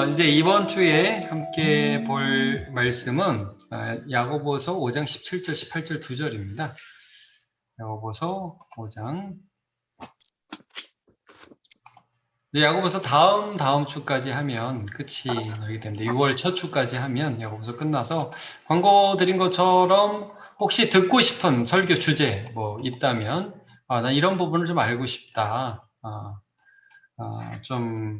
이제 이번 주에 함께 볼 말씀은 야고보서 5장 17절, 18절 2절입니다. 야고보서 5장. 야고보서 다음 주까지 하면 끝이 나게 됩니다. 6월 첫 주까지 하면 야고보서 끝나서 광고 드린 것처럼 혹시 듣고 싶은 설교 주제 뭐 있다면 나 이런 부분을 좀 알고 싶다. 좀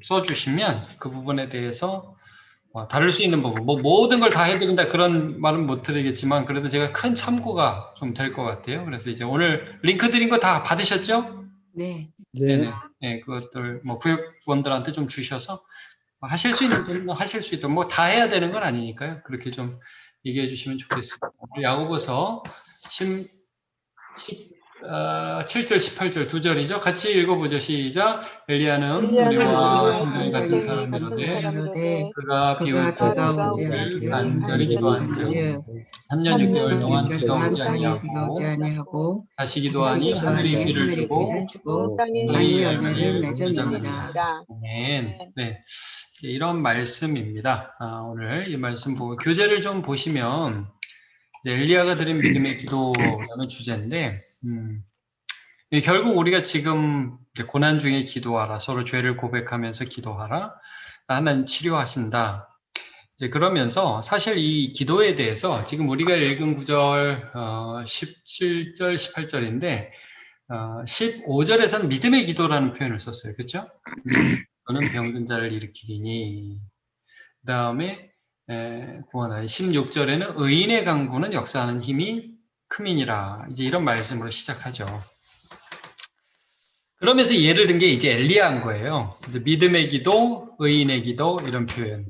써주시면 그 부분에 대해서 다룰 수 있는 부분, 뭐 모든 걸 다 해드린다 그런 말은 못 드리겠지만 그래도 제가 큰 참고가 좀 될 것 같아요. 그래서 이제 오늘 링크 드린 거 다 받으셨죠? 네. 네네. 네, 그것들 뭐 구역원들한테 좀 주셔서 하실 수 있는 분은 하실 수 있도록 뭐 다 해야 되는 건 아니니까요. 그렇게 좀 얘기해 주시면 좋겠습니다. 야고보서 7절, 18절 두 절이죠. 같이 읽어보죠. 시작. 엘리야는 우리와 성경이 같은 사람이로되 그가 비올 때 우리를 간절히 기도한즉 3년 6개월 동안 비가 오지 아니하고 다시 기도하니 하늘이 비를 주고 땅이 열매를 맺었느니라. 아멘. 네, 이런 말씀입니다. 오늘 이 말씀 보고 교재를 좀 보시면 이제 엘리야가 드린 믿음의 기도라는 주제인데 결국 우리가 지금 이제 고난 중에 기도하라, 서로 죄를 고백하면서 기도하라, 하나님 치료하신다. 이제 그러면서 사실 이 기도에 대해서 지금 우리가 읽은 구절 17절, 18절인데 15절에서는 믿음의 기도라는 표현을 썼어요. 그렇죠? 믿음은 병든 자를 일으키리니. 그 다음에 구원하니 16절에는 의인의 강구는 역사하는 힘이 크민이라. 이제 이런 말씀으로 시작하죠. 그러면서 예를 든 게 이제 엘리야인 거예요. 이제 믿음의 기도, 의인의 기도 이런 표현.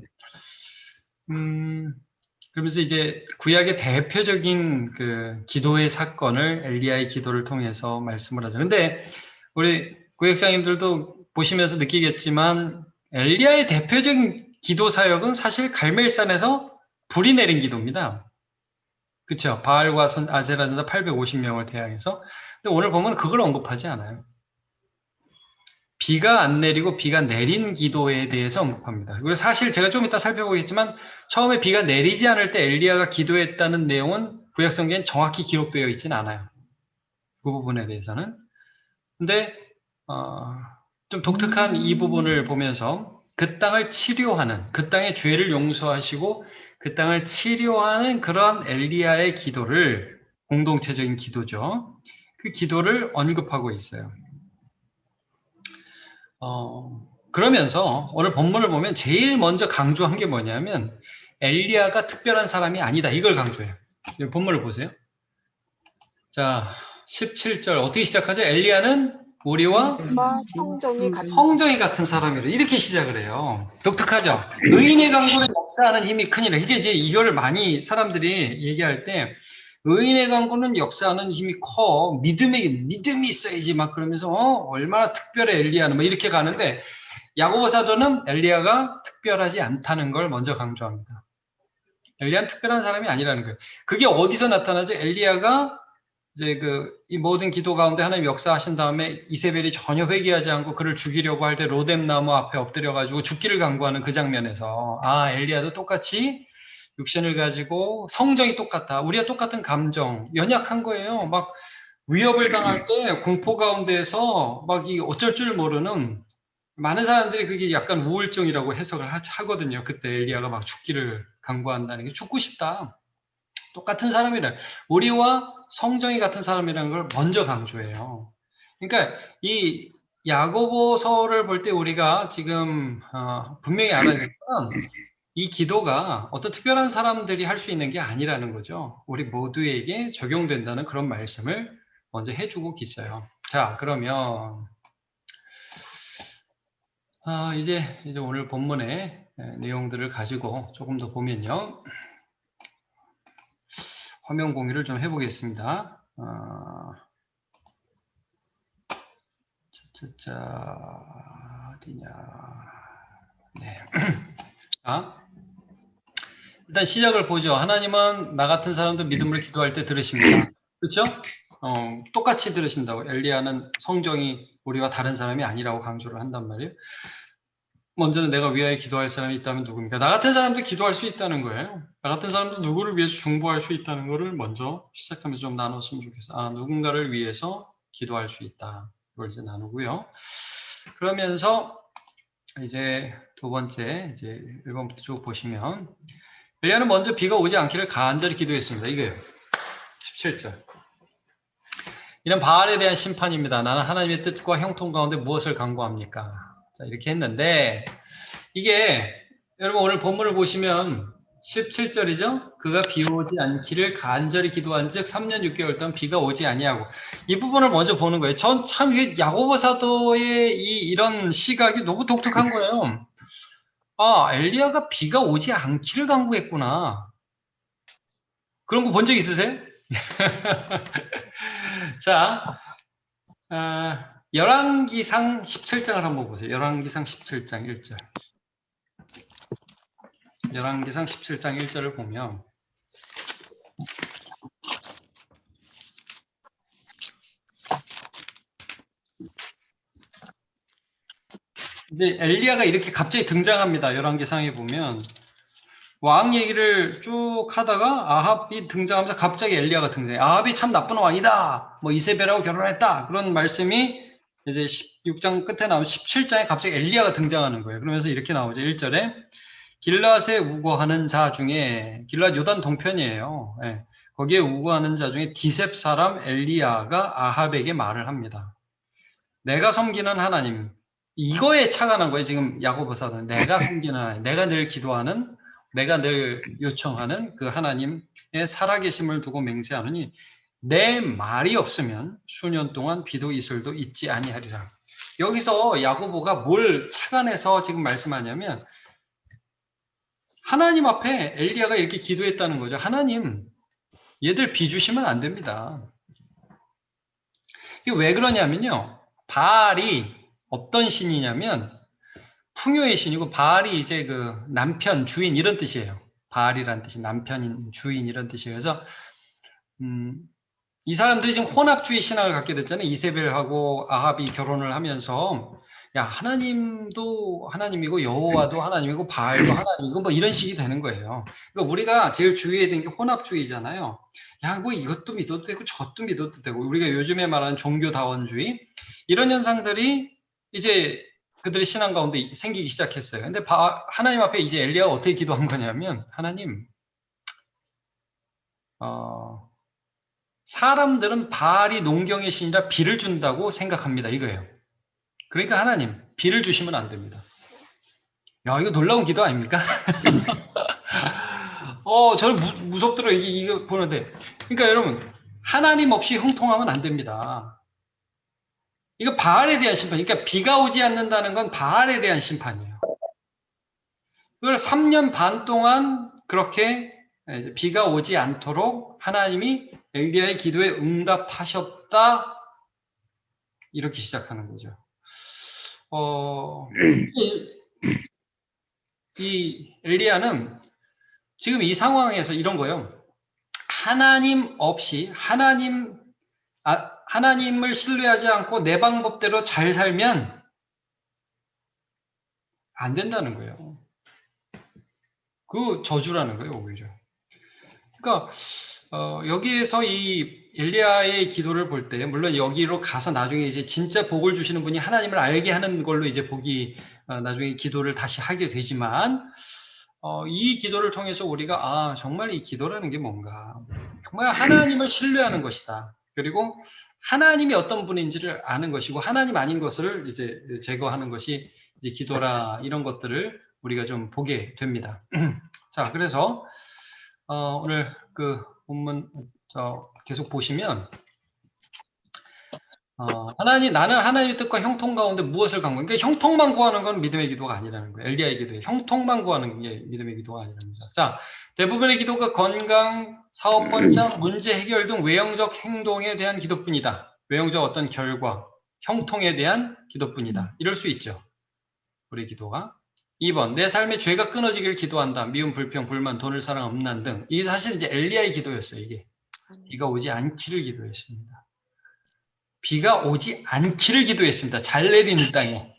그러면서 이제 구약의 대표적인 그 기도의 사건을 엘리야의 기도를 통해서 말씀을 하죠. 근데 우리 구역장님들도 보시면서 느끼겠지만 엘리야의 대표적인 기도 사역은 사실 갈멜산에서 불이 내린 기도입니다. 그렇죠? 바알과 아세라 전사 850명을 대항해서. 근데 오늘 보면 그걸 언급하지 않아요. 비가 안 내리고 비가 내린 기도에 대해서 언급합니다. 그리고 사실 제가 좀 이따 살펴보겠지만 처음에 비가 내리지 않을 때 엘리야가 기도했다는 내용은 구약성경에 정확히 기록되어 있지는 않아요. 그 부분에 대해서는. 근데 좀 독특한 이 부분을 보면서 그 땅을 치료하는, 그 땅의 죄를 용서하시고 그 땅을 치료하는 그런 엘리야의 기도를, 공동체적인 기도죠. 그 기도를 언급하고 있어요. 그러면서 오늘 본문을 보면 제일 먼저 강조한 게 뭐냐면 엘리야가 특별한 사람이 아니다. 이걸 강조해요. 본문을 보세요. 자, 17절 어떻게 시작하죠? 엘리야는 우리와 성정이 같은 사람이라 이렇게 시작을 해요. 독특하죠? 의인의 강구는 역사하는 힘이 크니라. 이게 이제 이거를 많이 사람들이 얘기할 때 의인의 강구는 역사하는 힘이 커. 믿음이 있어야지 막 그러면서 얼마나 특별해 엘리야는 막 이렇게 가는데 야고보 사도는 엘리야가 특별하지 않다는 걸 먼저 강조합니다. 엘리야는 특별한 사람이 아니라는 거예요. 그게 어디서 나타나죠? 엘리야가 이제 이 모든 기도 가운데 하나님 역사하신 다음에 이세벨이 전혀 회개하지 않고 그를 죽이려고 할 때 로뎀 나무 앞에 엎드려가지고 죽기를 강구하는 그 장면에서 엘리야도 똑같이 육신을 가지고 성정이 똑같다. 우리가 똑같은 감정, 연약한 거예요. 막 위협을 당할 때 공포 가운데서 막 어쩔 줄 모르는 많은 사람들이 그게 약간 우울증이라고 해석을 하거든요. 그때 엘리야가 막 죽기를 강구한다는 게 죽고 싶다. 똑같은 사람이라 우리와 성정이 같은 사람이라는 걸 먼저 강조해요. 그러니까 이 야고보서를 볼 때 우리가 지금 분명히 알아야 될 건 이 기도가 어떤 특별한 사람들이 할 수 있는 게 아니라는 거죠. 우리 모두에게 적용된다는 그런 말씀을 먼저 해주고 있어요. 자, 그러면 이제 오늘 본문의 내용들을 가지고 조금 더 보면요. 화면 공유를 좀 해보겠습니다. 어디냐. 네. 자, 일단 시작을 보죠. 하나님은 나 같은 사람도 믿음으로 기도할 때 들으십니다. 그렇죠? 똑같이 들으신다고. 엘리야는 성정이 우리와 다른 사람이 아니라고 강조를 한단 말이에요. 먼저는 내가 위하여 기도할 사람이 있다면 누굽니까? 나 같은 사람도 기도할 수 있다는 거예요. 나 같은 사람도 누구를 위해서 중보할 수 있다는 거를 먼저 시작하면서 좀 나눴으면 좋겠어요. 아, 누군가를 위해서 기도할 수 있다. 이걸 이제 나누고요. 그러면서 이제 두 번째, 이제 1번부터 쭉 보시면, 엘리야는 먼저 비가 오지 않기를 간절히 기도했습니다. 이거예요. 17절. 이런 바알에 대한 심판입니다. 나는 하나님의 뜻과 형통 가운데 무엇을 간구합니까? 자, 이렇게 했는데, 이게, 여러분 오늘 본문을 보시면 17절이죠? 그가 비 오지 않기를 간절히 기도한 즉 3년 6개월 동안 비가 오지 아니하고 이 부분을 먼저 보는 거예요. 전 참 야고보 사도의 이런 시각이 너무 독특한 거예요. 아, 엘리야가 비가 오지 않기를 간구했구나. 그런 거 본 적 있으세요? 자, 열왕기상 17장을 한번 보세요. 열왕기상 17장 1절. 열왕기상 17장 1절을 보면 이제 엘리야가 이렇게 갑자기 등장합니다. 열왕기상에 보면 왕 얘기를 쭉 하다가 아합이 등장하면서 갑자기 엘리야가 등장해요. 아합이 참 나쁜 왕이다. 뭐 이세벨하고 결혼했다. 그런 말씀이 이제 16장 끝에 나오면 17장에 갑자기 엘리야가 등장하는 거예요. 그러면서 이렇게 나오죠. 1절에 길랏에 우거하는 자 중에 길랏 요단 동편이에요. 예. 거기에 우거하는 자 중에 디셉 사람 엘리야가 아합에게 말을 합니다. 내가 섬기는 하나님, 이거에 착안한 거예요. 지금 야고보 사도는 내가 섬기는 하나님, 내가 늘 기도하는, 내가 늘 요청하는 그 하나님의 살아계심을 두고 맹세하느니 내 말이 없으면 수년 동안 비도 이슬도 있지 아니하리라. 여기서 야고보가 뭘 착안해서 지금 말씀하냐면 하나님 앞에 엘리야가 이렇게 기도했다는 거죠. 하나님, 얘들 비 주시면 안 됩니다. 이게 왜 그러냐면요. 바알이 어떤 신이냐면 풍요의 신이고 바알이 이제 그 남편, 주인 이런 뜻이에요. 바알이란 뜻이 남편인 주인 이런 뜻이에요. 그래서 이 사람들이 지금 혼합주의 신앙을 갖게 됐잖아요. 이세벨하고 아합이 결혼을 하면서 야 하나님도 하나님이고 여호와도 하나님이고 바알도 하나님이고 뭐 이런 식이 되는 거예요. 그러니까 우리가 제일 주의해야 되는 게 혼합주의잖아요. 야 뭐 이것도 믿어도 되고 저것도 믿어도 되고 우리가 요즘에 말하는 종교다원주의 이런 현상들이 이제 그들의 신앙 가운데 생기기 시작했어요. 근데 하나님 앞에 이제 엘리야가 어떻게 기도한 거냐면 하나님 사람들은 바알이 농경의 신이라 비를 준다고 생각합니다. 이거예요. 그러니까 하나님 비를 주시면 안 됩니다. 야 이거 놀라운 기도 아닙니까? 저는 무섭더라고요. 이거 보는데. 그러니까 여러분 하나님 없이 형통하면 안 됩니다. 이거 바알에 대한 심판. 그러니까 비가 오지 않는다는 건 바알에 대한 심판이에요. 그걸 3년 반 동안 그렇게 비가 오지 않도록 하나님이 엘리야의 기도에 응답하셨다. 이렇게 시작하는 거죠. 이 엘리야는 지금 이 상황에서 이런 거예요. 하나님 없이 하나님을 신뢰하지 않고 내 방법대로 잘 살면 안 된다는 거예요. 그 저주라는 거예요, 오히려. 그러니까 여기에서 이 엘리야의 기도를 볼 때, 물론 여기로 가서 나중에 이제 진짜 복을 주시는 분이 하나님을 알게 하는 걸로 이제 나중에 기도를 다시 하게 되지만, 이 기도를 통해서 우리가, 정말 이 기도라는 게 뭔가, 정말 하나님을 신뢰하는 것이다. 그리고 하나님이 어떤 분인지를 아는 것이고, 하나님 아닌 것을 이제 제거하는 것이 이제 기도라, 이런 것들을 우리가 좀 보게 됩니다. 자, 그래서, 오늘 그 본문 계속 보시면 나는 하나님의 뜻과 형통 가운데 무엇을 간구해? 그러니까 형통만 구하는 건 믿음의 기도가 아니라는 거예요. 엘리야의 기도에 형통만 구하는 게 믿음의 기도가 아니라는 거죠. 자, 대부분의 기도가 건강, 사업 번창, 문제 해결 등 외형적 행동에 대한 기도뿐이다. 외형적 어떤 결과, 형통에 대한 기도뿐이다. 이럴 수 있죠. 우리 기도가. 2번, 내 삶의 죄가 끊어지기를 기도한다. 미움, 불평, 불만, 돈을 사랑, 음란 등. 이게 사실 이제 엘리야의 기도였어요, 이게. 비가 오지 않기를 기도했습니다. 비가 오지 않기를 기도했습니다. 잘 내리는 땅에.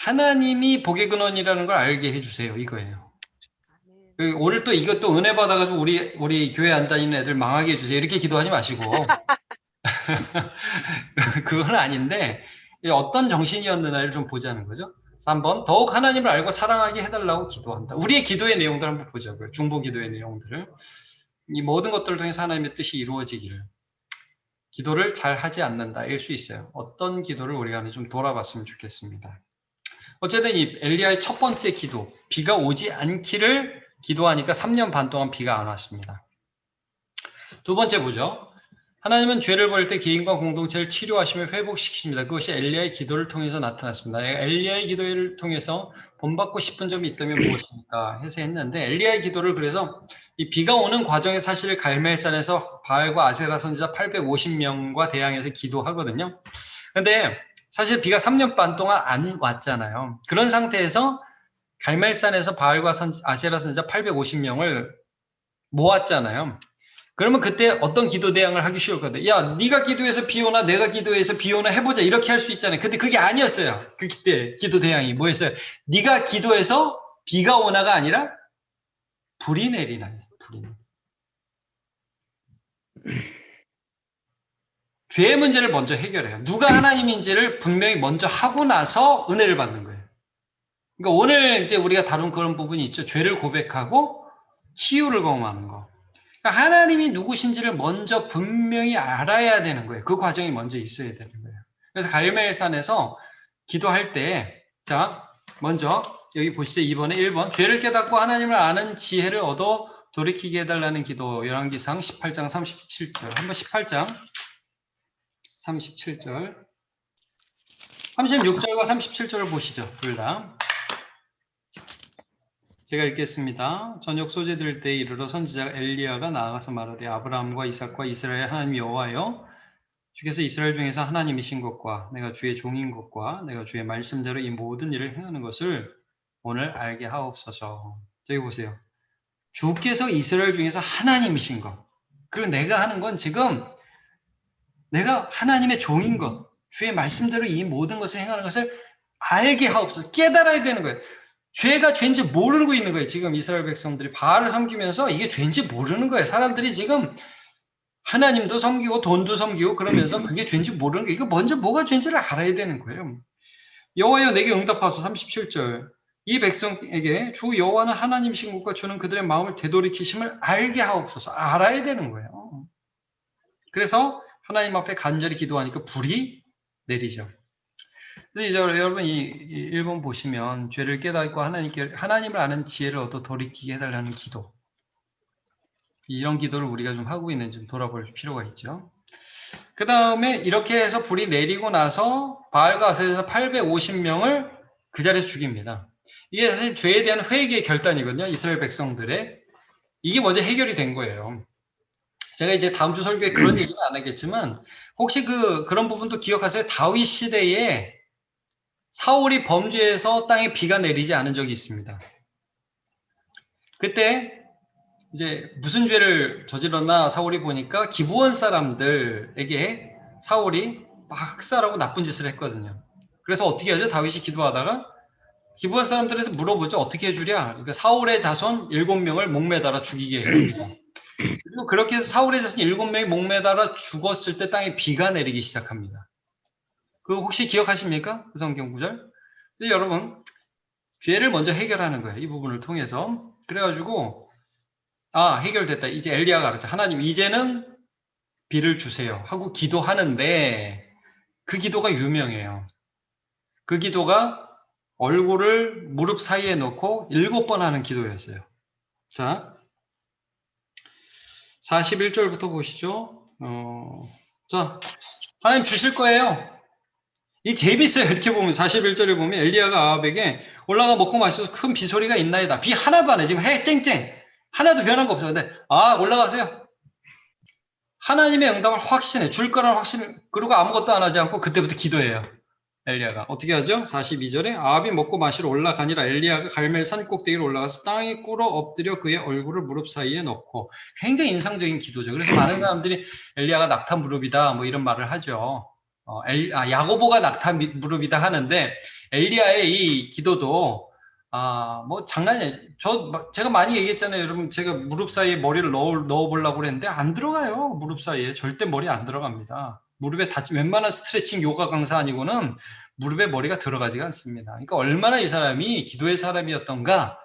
하나님이 복의 근원이라는 걸 알게 해주세요. 이거예요. 오늘 또 이것도 은혜 받아가지고 우리 교회 안 다니는 애들 망하게 해주세요. 이렇게 기도하지 마시고. 그건 아닌데, 어떤 정신이었느냐를 좀 보자는 거죠. 3번, 더욱 하나님을 알고 사랑하게 해달라고 기도한다. 우리의 기도의 내용들 한번 보자고요. 중보 기도의 내용들을. 이 모든 것들을 통해서 하나님의 뜻이 이루어지기를. 기도를 잘 하지 않는다. 일 수 있어요. 어떤 기도를 우리가 좀 돌아봤으면 좋겠습니다. 어쨌든 이 엘리야의 첫 번째 기도, 비가 오지 않기를 기도하니까 3년 반 동안 비가 안 왔습니다. 두 번째 보죠. 하나님은 죄를 벌일 때 개인과 공동체를 치료하시며 회복시키십니다. 그것이 엘리야의 기도를 통해서 나타났습니다. 엘리야의 기도를 통해서 본받고 싶은 점이 있다면 무엇입니까? 해서 했는데 엘리야의 기도를 그래서 이 비가 오는 과정의 사실을 갈멜산에서 바알과 아세라 선지자 850명과 대항해서 기도하거든요. 근데 사실 비가 3년 반 동안 안 왔잖아요. 그런 상태에서 갈멜산에서 바알과 아세라 선지자 850명을 모았잖아요. 그러면 그때 어떤 기도 대항을 하기 쉬웠거든. 야, 네가 기도해서 비 오나 내가 기도해서 비 오나 해보자 이렇게 할 수 있잖아요. 근데 그게 아니었어요. 그때 기도 대항이 뭐였어요? 네가 기도해서 비가 오나가 아니라 불이 내리나. 불이. 죄의 문제를 먼저 해결해요. 누가 하나님인지를 분명히 먼저 하고 나서 은혜를 받는 거예요. 그러니까 오늘 이제 우리가 다룬 그런 부분이 있죠. 죄를 고백하고 치유를 경험하는 거. 그러니까 하나님이 누구신지를 먼저 분명히 알아야 되는 거예요. 그 과정이 먼저 있어야 되는 거예요. 그래서 갈멜산에서 기도할 때, 자, 먼저 여기 보시죠. 2번에 1번. 죄를 깨닫고 하나님을 아는 지혜를 얻어 돌이키게 해달라는 기도. 열왕기상 18장 37절. 한번 18장 37절. 36절과 37절을 보시죠. 둘 다. 제가 읽겠습니다. 저녁 소재 들 때에 이르러 선지자 엘리야가 나아가서 말하되 아브라함과 이삭과 이스라엘 하나님 여호와여 주께서 이스라엘 중에서 하나님이신 것과 내가 주의 종인 것과 내가 주의 말씀대로 이 모든 일을 행하는 것을 오늘 알게 하옵소서. 저기 보세요. 주께서 이스라엘 중에서 하나님이신 것. 그리고 내가 하는 건 지금 내가 하나님의 종인 것. 주의 말씀대로 이 모든 것을 행하는 것을 알게 하옵소서. 깨달아야 되는 거예요. 죄가 죄인지 모르고 있는 거예요. 지금 이스라엘 백성들이 바알을 섬기면서 이게 죄인지 모르는 거예요. 사람들이 지금 하나님도 섬기고 돈도 섬기고 그러면서 그게 죄인지 모르는 거예요. 이거 먼저 뭐가 죄인지를 알아야 되는 거예요. 여호와여 내게 응답하소서. 37절. 이 백성에게 주 여호와는 하나님이신 것과 주는 그들의 마음을 되돌이키심을 알게 하옵소서. 알아야 되는 거예요. 그래서 하나님 앞에 간절히 기도하니까 불이 내리죠. 이제 여러분 이 1번 보시면 죄를 깨닫고 하나님을 아는 지혜를 얻어 돌이키게 해달라는 기도. 이런 기도를 우리가 좀 하고 있는지 좀 돌아볼 필요가 있죠. 그 다음에 이렇게 해서 불이 내리고 나서 바알과 아세라에서 850명을 그 자리에서 죽입니다. 이게 사실 죄에 대한 회개의 결단이거든요. 이스라엘 백성들의. 이게 먼저 해결이 된 거예요. 제가 이제 다음 주 설교에 그런 얘기는 안 하겠지만 혹시 그런 부분도 기억하세요? 다윗 시대에 사울이 범죄해서 땅에 비가 내리지 않은 적이 있습니다. 그때 이제 무슨 죄를 저질렀나 사울이 보니까 기브온 사람들에게 사울이 막 학살하고 나쁜 짓을 했거든요. 그래서 어떻게 하죠? 다윗이 기도하다가 기브온 사람들한테 물어보죠. 어떻게 해주랴? 그러니까 사울의 자손 7명을 목매달아 죽이게 합니다. 그리고 그렇게 해서 사울의 자손 7명이 목매달아 죽었을 때 땅에 비가 내리기 시작합니다. 그거 혹시 기억하십니까? 그 성경 구절? 여러분, 죄를 먼저 해결하는 거예요. 이 부분을 통해서. 그래가지고, 해결됐다. 이제 엘리야가 그랬죠. 하나님, 이제는 비를 주세요. 하고 기도하는데, 그 기도가 유명해요. 그 기도가 얼굴을 무릎 사이에 놓고 7번 하는 기도였어요. 자, 41절부터 보시죠. 자, 하나님 주실 거예요. 이 재밌어요. 이렇게 보면 41절에 보면 엘리야가 아합에게 올라가 먹고 마셔서 큰 비소리가 있나이다. 비 하나도 안 해. 지금 해 쨍쨍. 하나도 변한 거 없어요. 근데 올라가세요. 하나님의 응답을 확신해. 줄 거라는 확신. 그리고 아무것도 안 하지 않고 그때부터 기도해요. 엘리야가. 어떻게 하죠? 42절에 아합이 먹고 마시러 올라가니라 엘리야가 갈멜 산 꼭대기로 올라가서 땅에 꿇어 엎드려 그의 얼굴을 무릎 사이에 넣고. 굉장히 인상적인 기도죠. 그래서 많은 사람들이 엘리야가 낙타 무릎이다 뭐 이런 말을 하죠. 야고보가 낙타 무릎이다 하는데 엘리야의 이 기도도 뭐 장난이 아니에요. 제가 많이 얘기했잖아요. 여러분 제가 무릎 사이에 머리를 넣어보려고 그랬는데 안 들어가요. 무릎 사이에 절대 머리 안 들어갑니다. 무릎에 웬만한 스트레칭 요가 강사 아니고는 무릎에 머리가 들어가지가 않습니다. 그러니까 얼마나 이 사람이 기도의 사람이었던가.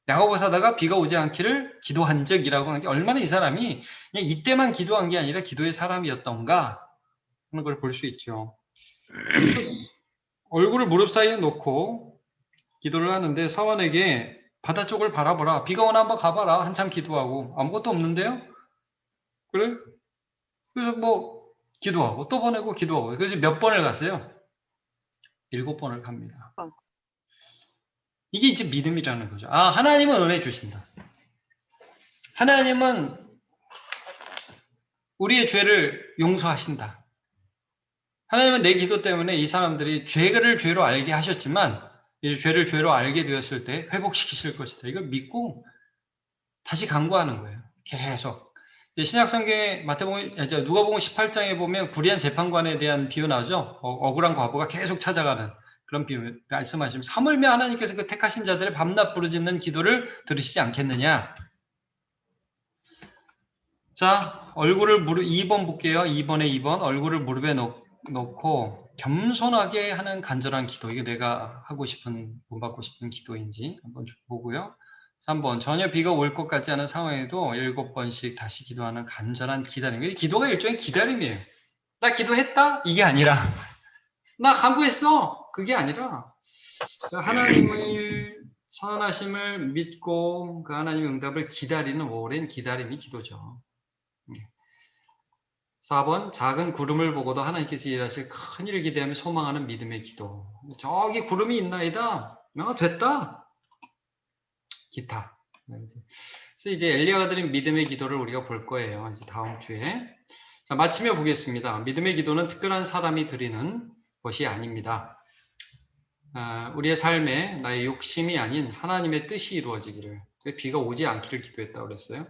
야고보 사다가 비가 오지 않기를 기도한 적이라고 하는 게 얼마나 이 사람이 그냥 이때만 기도한 게 아니라 기도의 사람이었던가 하는 걸 볼 수 있죠. 얼굴을 무릎 사이에 놓고 기도를 하는데 사원에게 바다 쪽을 바라보라. 비가 오나 한번 가봐라. 한참 기도하고 아무것도 없는데요. 그래? 그래서 뭐 기도하고 또 보내고 기도하고 그래서 몇 번을 갔어요? 7번을 갑니다. 이게 이제 믿음이라는 거죠. 하나님은 은혜 주신다. 하나님은 우리의 죄를 용서하신다. 하나님은 내 기도 때문에 이 사람들이 죄를 죄로 알게 하셨지만 이제 죄를 죄로 알게 되었을 때 회복시키실 것이다. 이걸 믿고 다시 간구하는 거예요. 계속. 신약성경에 누가복음 18장에 보면 불의한 재판관에 대한 비유 나오죠. 억울한 과부가 계속 찾아가는 그런 비유 말씀하시면서 하물며 하나님께서 그 택하신 자들의 밤낮 부르짖는 기도를 들으시지 않겠느냐. 자, 2번 볼게요. 2번 얼굴을 무릎에 놓고 겸손하게 하는 간절한 기도. 이게 내가 본받고 싶은 기도인지 한번 보고요. 3번 전혀 비가 올 것 같지 않은 상황에도 7번씩 다시 기도하는 간절한 기다림. 기도가 일종의 기다림이에요. 나 기도했다? 이게 아니라 나 간구했어? 그게 아니라 하나님의 선하심을 믿고 그 하나님의 응답을 기다리는 오랜 기다림이 기도죠. 4번 작은 구름을 보고도 하나님께서 일하실 큰 일을 기대하며 소망하는 믿음의 기도. 저기 구름이 있나이다. 됐다. 기타. 그래서 이제 엘리야가 드린 믿음의 기도를 우리가 볼 거예요. 이제 다음 주에. 자, 마치며 보겠습니다. 믿음의 기도는 특별한 사람이 드리는 것이 아닙니다. 우리의 삶에 나의 욕심이 아닌 하나님의 뜻이 이루어지기를, 비가 오지 않기를 기도했다고 그랬어요.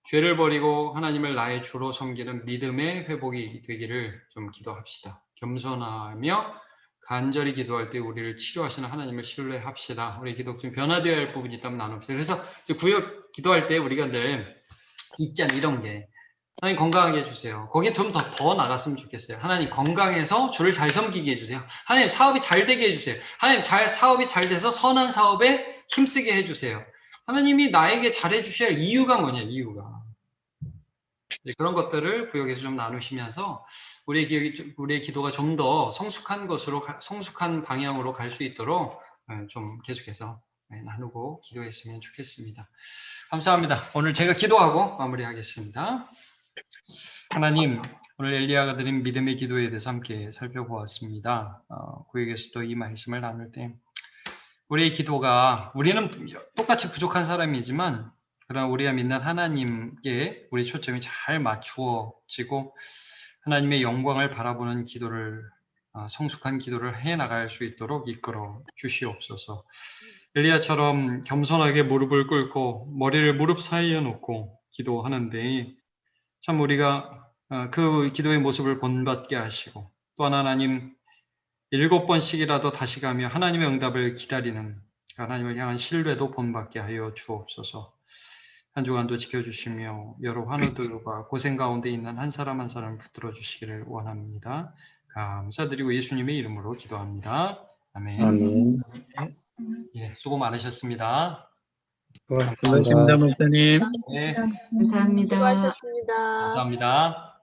죄를 버리고 하나님을 나의 주로 섬기는 믿음의 회복이 되기를 좀 기도합시다. 겸손하며 간절히 기도할 때 우리를 치료하시는 하나님을 신뢰합시다. 우리 기도 좀 변화되어야 할 부분이 있다면 나눕시다. 그래서 구역 기도할 때 우리가 늘 있잖아요. 이런 게. 하나님 건강하게 해주세요. 거기에 좀 더 나갔으면 좋겠어요. 하나님 건강해서 주를 잘 섬기게 해주세요. 하나님 사업이 잘 되게 해주세요. 하나님 사업이 잘 돼서 선한 사업에 힘쓰게 해주세요. 하나님이 나에게 잘해주셔야 할 이유가 뭐냐, 이유가. 그런 것들을 구역에서 좀 나누시면서 우리의 기도가 좀 더 성숙한 방향으로 갈 수 있도록 좀 계속해서 나누고 기도했으면 좋겠습니다. 감사합니다. 오늘 제가 기도하고 마무리하겠습니다. 하나님, 오늘 엘리야가 드린 믿음의 기도에 대해서 함께 살펴보았습니다. 구역에서 또 이 말씀을 나눌 때 우리의 기도가 우리는 똑같이 부족한 사람이지만 그러나 우리가 믿는 하나님께 우리 초점이 잘 맞추어지고 하나님의 영광을 바라보는 기도를 성숙한 기도를 해나갈 수 있도록 이끌어 주시옵소서. 엘리야처럼 겸손하게 무릎을 꿇고 머리를 무릎 사이에 놓고 기도하는데 참 우리가 그 기도의 모습을 본받게 하시고 또한 하나님 7번씩이라도 다시 가며 하나님의 응답을 기다리는 하나님을 향한 신뢰도 본받게 하여 주옵소서. 한 주간도 지켜주시며 여러 환우들과 고생 가운데 있는 한 사람 한 사람을 붙들어 주시기를 원합니다. 감사드리고 예수님의 이름으로 기도합니다. 아멘. 아멘. 예, 수고 많으셨습니다. 고맙습니다, 목사님. 네, 감사합니다. 수고하셨습니다. 감사합니다.